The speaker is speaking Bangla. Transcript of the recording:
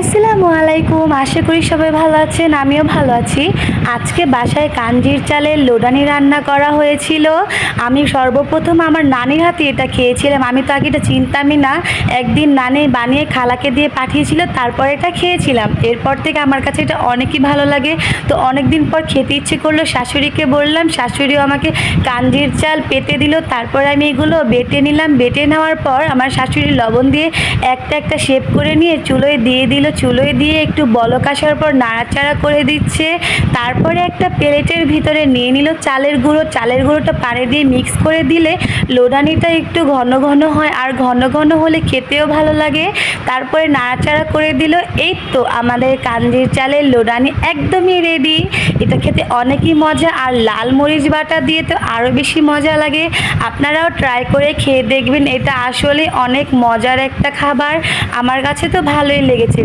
আসসালামু আলাইকুম। আশা করি সবাই ভালো আছেন, আমিও ভালো আছি। আজকে বাসায় কাঞ্জির চালের লোডানি রান্না করা হয়েছিল। আমি সর্বপ্রথম আমার নানির হাতে এটা খেয়েছিলাম। আমি তো আগে এটা চিনতামই না। একদিন নানি বানিয়ে খালাকে দিয়ে পাঠিয়েছিল, তারপর এটা খেয়েছিলাম। এরপর থেকে আমার কাছে এটা অনেকই ভালো লাগে। তো অনেক দিন পর খেতে ইচ্ছে করলো, শাশুড়িকে বললাম, শাশুড়িও আমাকে কাঞ্জির চাল পেতে দিল। তারপর আমি এগুলো বেটে নিলাম। বেটে নেওয়ার পর আমার শাশুড়ি লবণ দিয়ে একটা একটা শেপ করে নিয়ে চুলোয় দিয়ে দিল। চুলোয় দিয়ে একটু বলক আসার পর নাড়াচাড়া করে দিচ্ছে। তারপরে একটা প্লেটের ভিতরে নিয়ে নিল চালের গুঁড়ো। চালের গুঁড়োটা পানি দিয়ে মিক্স করে দিলে লোডানিটা একটু ঘন ঘন হয়, আর ঘন ঘন হলে খেতেও ভালো লাগে। তারপরে নাড়াচাড়া করে দিল। এই তো আমাদের কাঞ্জির চালের লোডানি একদমই রেডি। এটা খেতে অনেকই মজা, আর লাল মরিচ বাটা দিয়ে তো আরও বেশি মজা লাগে। আপনারাও ট্রাই করে খেয়ে দেখবেন, এটা আসলে অনেক মজার একটা খাবার। আমার কাছে তো ভালোই লেগেছে।